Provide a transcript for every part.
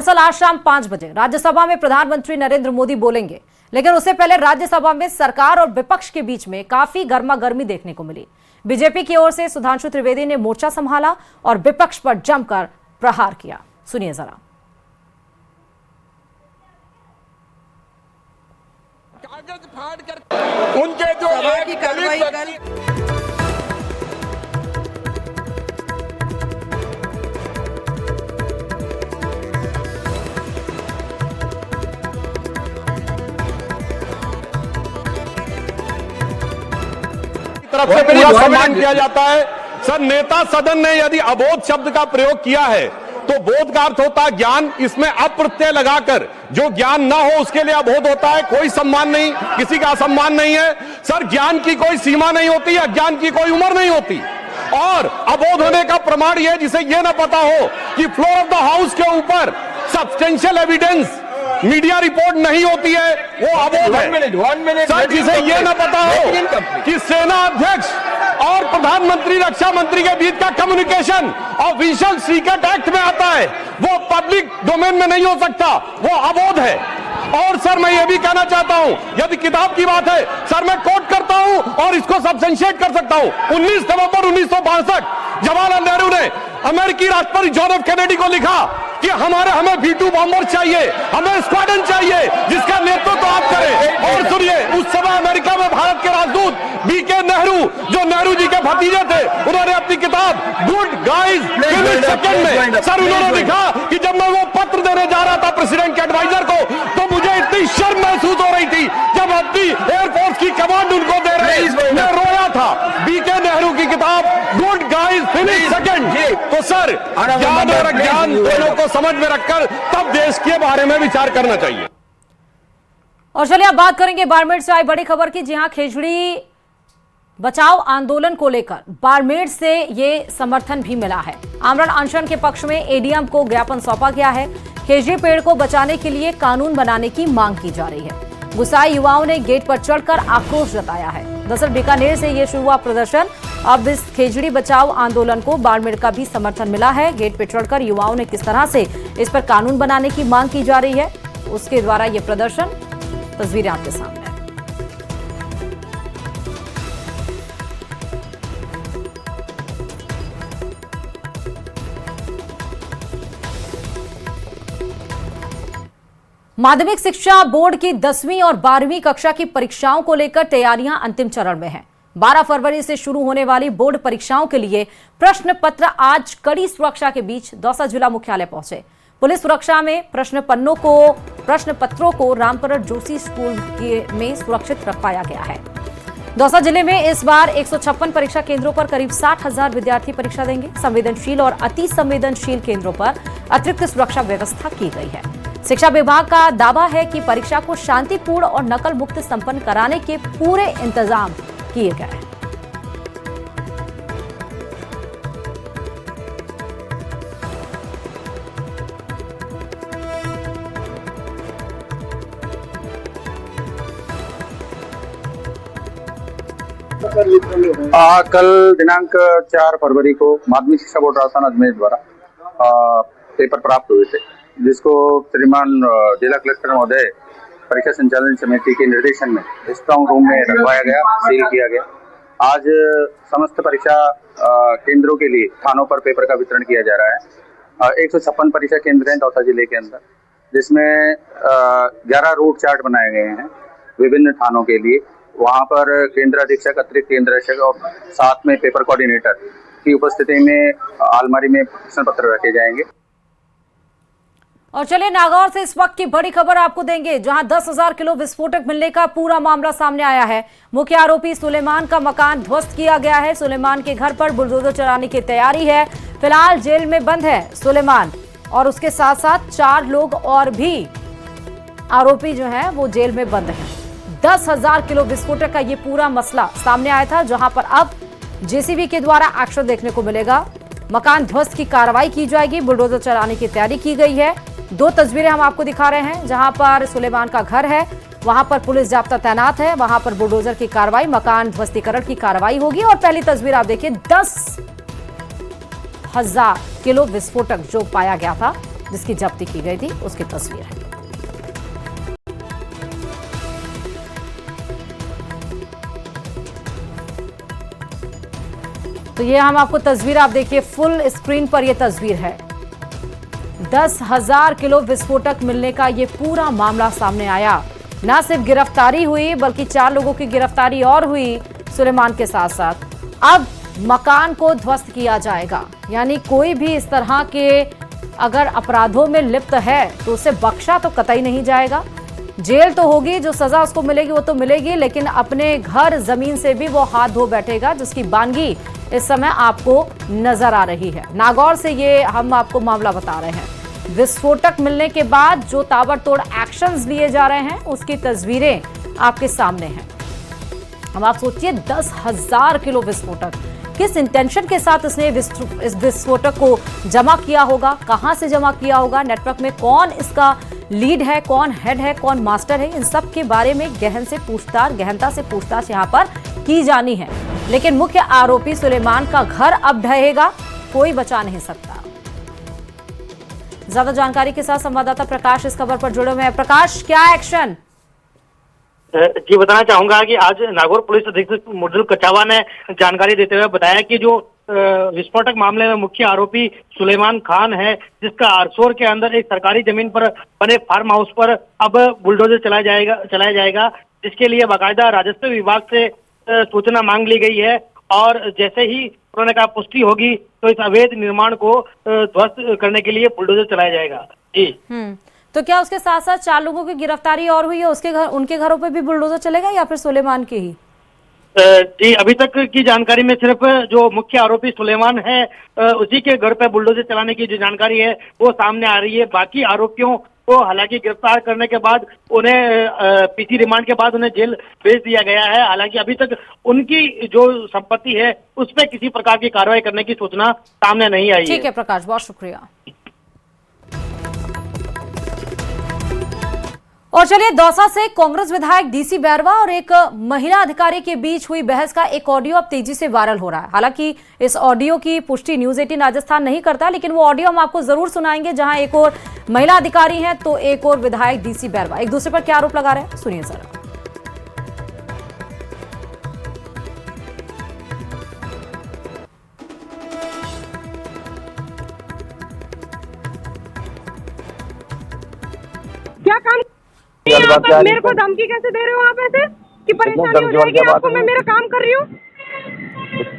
दरअसल आज शाम 5 बजे राज्यसभा में प्रधानमंत्री नरेंद्र मोदी बोलेंगे, लेकिन उससे पहले राज्यसभा में सरकार और विपक्ष के बीच में काफी गर्मागर्मी देखने को मिली। बीजेपी की ओर से सुधांशु त्रिवेदी ने मोर्चा संभाला और विपक्ष पर जमकर प्रहार किया। सुनिए जरा। कागज फाड़ कर उनके जो की कार्रवाई कल तरफ से पूरा सम्मान किया जाता है। सर, नेता सदन ने यदि अबोध शब्द का प्रयोग किया है तो बोध का अर्थ होता है ज्ञान। इसमें अप्रत्यय लगाकर जो ज्ञान ना हो उसके लिए अबोध होता है। कोई सम्मान नहीं, किसी का सम्मान नहीं है। सर, ज्ञान की कोई सीमा नहीं होती, अज्ञान की कोई उम्र नहीं होती। और अबोध होने का प्रमाण यह, जिसे यह ना पता हो कि फ्लोर ऑफ द हाउस के ऊपर सब्सटेंशियल एविडेंस मीडिया रिपोर्ट नहीं होती है, वो अबोध है। सर, जिसे यह ना पता हो कि सेना अध्यक्ष और प्रधानमंत्री रक्षा मंत्री के बीच का कम्युनिकेशन ऑफिशियल सीक्रेट एक्ट में आता है, वो पब्लिक डोमेन में नहीं हो सकता, वो अबोध है। और सर, मैं ये भी कहना चाहता हूं, यदि किताब की बात है सर, मैं कोट करता हूं और इसको सब्सटेंशिएट कर सकता हूं। 19 नवंबर 1962 जवाहरलाल नेहरू ने अमेरिकी राष्ट्रपति जॉन एफ कैनेडी को लिखा कि हमें V2 बॉम्बर चाहिए, हमें स्क्वाड्रन चाहिए जिसका नेतृत्व आप करें। और सुनिए, उस समय अमेरिका में भारत के राजदूत BK नेहरू, जो नेहरू जी के भतीजे थे, उन्होंने अपनी किताब गुड गाइज फिनिश सेकंड में सर उन्होंने लिखा कि जब मैं वो पत्र देने जा रहा था प्रेसिडेंट के एडवाइजर को, तो मुझे इतनी शर्म महसूस हो रही थी जब अपनी एयरफोर्स की कमांड उनको दे रहे, मैं रोया था। BK नेहरू की किताब गुड गाइज फिनिश सेकंड। तो सर, ज्ञान और अज्ञान दोनों को समझ में रखकर तब देश के बारे में विचार करना चाहिए। और चलिए अब बात करेंगे बाड़मेर से आई बड़ी खबर की। जी हां, खेजड़ी बचाओ आंदोलन को लेकर बाड़मेर से ये समर्थन भी मिला है। आमरण अनशन के पक्ष में ADM को ज्ञापन सौंपा गया है। खेजड़ी पेड़ को बचाने के लिए कानून बनाने की मांग की जा रही है। गुस्साए युवाओं ने गेट पर चढ़कर आक्रोश जताया है। दरअसल बीकानेर से ये शुरू हुआ प्रदर्शन। अब इस खेजड़ी बचाओ आंदोलन को बाड़मेर का भी समर्थन मिला है। गेट पर चढ़कर युवाओं ने किस तरह से इस पर कानून बनाने की मांग की जा रही है, उसके द्वारा ये प्रदर्शन, तस्वीरें आपके सामने। माध्यमिक शिक्षा बोर्ड की 10वीं और 12वीं कक्षा की परीक्षाओं को लेकर तैयारियां अंतिम चरण में हैं। 12 फरवरी से शुरू होने वाली बोर्ड परीक्षाओं के लिए प्रश्न पत्र आज कड़ी सुरक्षा के बीच दौसा जिला मुख्यालय पहुंचे। पुलिस सुरक्षा में प्रश्न पत्रों को रामपुर जोशी स्कूल में सुरक्षित रखवाया गया है। दौसा जिले में इस बार 156 परीक्षा केंद्रों पर करीब 60,000 विद्यार्थी परीक्षा देंगे। संवेदनशील और अति संवेदनशील केंद्रों पर अतिरिक्त सुरक्षा व्यवस्था की गई है। शिक्षा विभाग का दावा है कि परीक्षा को शांतिपूर्ण और नकल मुक्त संपन्न कराने के पूरे इंतजाम किए गए हैं। कल दिनांक 4 फरवरी को माध्यमिक शिक्षा बोर्ड राजस्थान अजमेर द्वारा पेपर प्राप्त हुए थे, जिसको श्रीमान जिला कलेक्टर महोदय परीक्षा संचालन समिति के निर्देशन में स्ट्रांग रूम में रखवाया गया, सील किया गया। आज समस्त परीक्षा केंद्रों के लिए थानों पर पेपर का वितरण किया जा रहा है। 156 परीक्षा केंद्र हैं दौसा जिले के अंदर, जिसमें 11 रूट चार्ट बनाए गए हैं विभिन्न थानों के लिए। वहाँ पर केंद्र अधीक्षक, अतिरिक्त केंद्र अधीक्षक और साथ में पेपर कोऑर्डिनेटर की उपस्थिति में अलमारी में प्रश्न पत्र रखे जाएंगे। और चलिए नागौर से इस वक्त की बड़ी खबर आपको देंगे, जहां 10,000 किलो विस्फोटक मिलने का पूरा मामला सामने आया है। मुख्य आरोपी सुलेमान का मकान ध्वस्त किया गया है। सुलेमान के घर पर बुलडोजर चलाने की तैयारी है। फिलहाल जेल में बंद है सुलेमान और उसके साथ साथ 4 लोग और भी आरोपी जो है वो जेल में बंद है। 10,000 किलो विस्फोटक का ये पूरा मसला सामने आया था, जहां पर अब जेसीबी के द्वारा एक्शन देखने को मिलेगा। मकान ध्वस्त की कार्रवाई की जाएगी, बुलडोजर चलाने की तैयारी की गई है। 2 तस्वीरें हम आपको दिखा रहे हैं, जहां पर सुलेमान का घर है, वहां पर पुलिस जाब्ता तैनात है, वहां पर बुलडोजर की कार्रवाई, मकान ध्वस्तीकरण की कार्रवाई होगी। और पहली तस्वीर आप देखिए, 10,000 किलो विस्फोटक जो पाया गया था जिसकी जब्ती की गई थी उसकी तस्वीर है। तो ये हम आपको तस्वीर, आप देखिए फुल स्क्रीन पर ये तस्वीर है। 10,000 किलो विस्फोटक मिलने का ये पूरा मामला सामने आया। न सिर्फ गिरफ्तारी हुई बल्कि 4 लोगों की गिरफ्तारी और हुई सुलेमान के साथ साथ। अब मकान को ध्वस्त किया जाएगा, यानी कोई भी इस तरह के अगर अपराधों में लिप्त है तो उसे बख्शा तो कतई नहीं जाएगा। जेल तो होगी, जो सजा उसको मिलेगी वो तो मिलेगी, लेकिन अपने घर जमीन से भी वो हाथ धो बैठेगा, जिसकी बानगी इस समय आपको नजर आ रही है। नागौर से ये हम आपको मामला बता रहे हैं। विस्फोटक मिलने के बाद जो ताबड़तोड़ एक्शंस लिए जा रहे हैं उसकी तस्वीरें आपके सामने हैं। अब आप सोचिए 10,000 किलो विस्फोटक, किस इंटेंशन के साथ इसने इस विस्फोटक को जमा किया होगा, कहां से जमा किया होगा, नेटवर्क में कौन इसका लीड है, कौन हेड है, कौन मास्टर है, इन सब के बारे में गहनता से पूछताछ यहां पर की जानी है। लेकिन मुख्य आरोपी सुलेमान का घर अब ढहेगा, कोई बचा नहीं सकता। ज्यादा जानकारी के साथ संवाददाता प्रकाश इस खबर पर जुड़े हुए हैं। प्रकाश, क्या एक्शन? जी, बताना चाहूंगा कि आज नागौर पुलिस अधीक्षक मुर्दुल कछावा ने जानकारी देते हुए बताया कि जो विस्फोटक मामले में मुख्य आरोपी सुलेमान खान है, जिसका आरसोर के अंदर एक सरकारी जमीन पर बने फार्म हाउस पर अब बुलडोजर चलाया जाएगा, जिसके लिए बाकायदा राजस्व विभाग से सूचना मांग ली गई है। और जैसे ही उन्होंने कहा पुष्टि होगी तो इस अवैध निर्माण को ध्वस्त करने के लिए बुलडोजर चलाया जाएगा। जी, तो क्या उसके साथ साथ 4 लोगों की गिरफ्तारी और हुई है? उनके घरों पे भी बुलडोजर चलेगा या फिर सुलेमान के ही? जी, अभी तक की जानकारी में सिर्फ जो मुख्य आरोपी सुलेमान है उसी के घर पे बुलडोजर चलाने की जो जानकारी है वो सामने आ रही है। बाकी आरोपियों को हालांकि गिरफ्तार करने के बाद उन्हें पीसी रिमांड के बाद उन्हें जेल भेज दिया गया है। हालांकि अभी तक उनकी जो संपत्ति है उस पर किसी प्रकार की कार्रवाई करने की सूचना सामने नहीं आई है। ठीक है प्रकाश, बहुत शुक्रिया। और चलिए, दौसा से कांग्रेस विधायक डीसी बैरवा और एक महिला अधिकारी के बीच हुई बहस का एक ऑडियो अब तेजी से वायरल हो रहा है। हालांकि इस ऑडियो की पुष्टि न्यूज़ 18 राजस्थान नहीं करता, लेकिन वो ऑडियो हम आपको जरूर सुनाएंगे जहां एक और महिला अधिकारी हैं तो एक और विधायक डीसी बैरवा एक दूसरे पर क्या आरोप लगा रहे हैं, सुनिए जरा। क्या काम आप मेरे को धमकी कैसे दे रहे हो आप ऐसे कि परेशानी हो जाएगी आपको? मैं मेरा काम कर रही हूँ।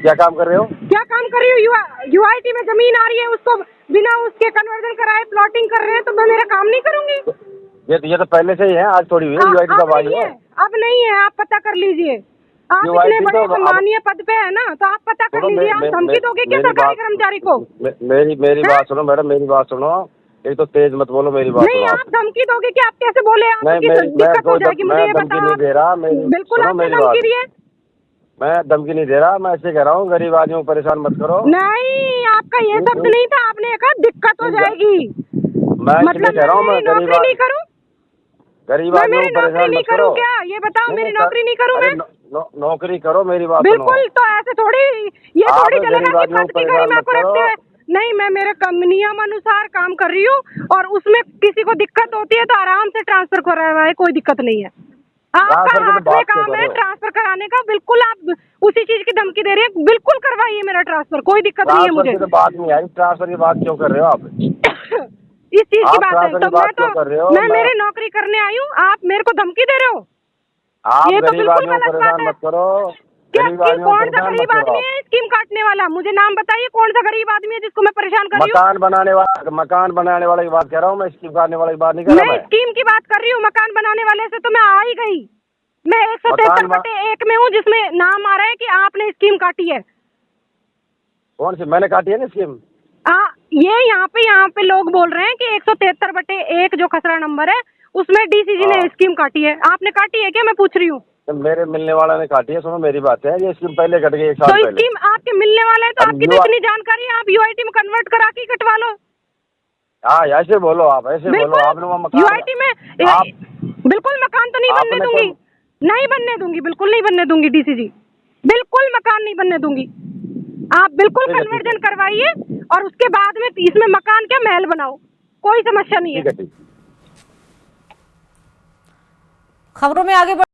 क्या काम कर रहे हो? क्या काम कर रही हूँ? यूआईटी में जमीन आ रही है, उसको बिना उसके कन्वर्जन कराए प्लॉटिंग कर रहे हैं, तो मैं मेरा काम नहीं करूंगी? ये तो पहले से ही है, आज थोड़ी हुई है। यूआईटी कब आई है? अब नहीं है, आप पता कर लीजिए। आप इतने बड़े सम्मानीय पद पे है ना, तो आप पता कर लीजिए। आप धमकी दोगे क्या सरकारी कर्मचारी को? मेरी बात सुनो मैडम, मेरी बात सुनो। एक तो तेज मत बोलो, मेरी बात नहीं, आप धमकी दोगे कि आप कैसे बोले? दिक्कत हो जाएगी मुझे, ये बताओ। नहीं दे रहा, बिल्कुल आपने धमकी दी है। मैं धमकी नहीं दे रहा, मैं ऐसे कह रहा हूँ गरीब आदमियों को परेशान मत करो। नहीं, आपका ये शब्द नहीं था, आपने कहा दिक्कत हो जाएगी। मैं कह रहा हूँ मैं नौकरी नहीं करूँ? गरीब आदमियों को परेशान मत करो। क्या ये बताओ, मेरी नौकरी नहीं करूँ मैं? नौकरी करो, मेरी बात बिल्कुल। तो ऐसे थोड़ी, ये थोड़ी चलेगा कि पद की गरिमा को रखते हैं। नहीं, मैं मेरे नियम अनुसार काम कर रही हूँ और उसमें किसी को दिक्कत होती है तो आराम से ट्रांसफर करवाए, कोई दिक्कत नहीं है। आपका हाथ में काम है ट्रांसफर कराने का, बिल्कुल आप उसी चीज की धमकी दे रहे हैं। बिल्कुल करवाइए मेरा ट्रांसफर, कोई दिक्कत नहीं है मुझे। बात नहीं आई, ट्रांसफर की बात क्यों कर रहे हो आप? इस चीज की बात है तो मैं मेरी नौकरी करने आई हूँ, आप मेरे को धमकी दे रहे हो? ये तो बिल्कुल गलत बात है। क्या कौन सा गरीब आदमी है स्कीम काटने वाला? मुझे नाम बताइए, कौन सा गरीब आदमी है जिसको मैं परेशान कर रही हूँ? मकान बनाने वाले की बात कर रहा हूँ मैं, स्कीम काटने वाले की बात नहीं कर रहा। मैं स्कीम की बात कर रही हूँ, मकान बनाने वाले से तो मैं आ ही गई। मैं 173/1 में हूँ जिसमें नाम आ रहा है कि आपने स्कीम काटी है। कौन सी? मैंने काटी है ना स्कीम। ये यहाँ पे लोग बोल रहे हैं कि 173/1 जो खसरा नंबर है उसमें डीसीजी ने स्कीम काटी है। आपने काटी है क्या, मैं पूछ रही हूँ? मेरे मिलने वाला ने काटी है। सुनो मेरी बात है, ये स्कीम पहले कट गई 1 साल पहले। स्कीम आपके मिलने वाला है तो आपकी तो इतनी जानकारी है, आप यूआईटी में कन्वर्ट करा के कटवा लो। हाँ, ऐसे बोलो आप, ऐसे बोलो। आपने मकान यूआईटी में बिल्कुल मकान तो नहीं बनने दूंगी, नहीं बनने दूंगी, बिल्कुल नहीं बनने दूंगी डीसीजी, बिल्कुल मकान नहीं बनने दूंगी। आप बिल्कुल कन्वर्जन करवाइए और उसके बाद में इसमें मकान क्या महल बनाओ। कोई समस्या नहीं है। ठीक है, ठीक। खबरों में आगे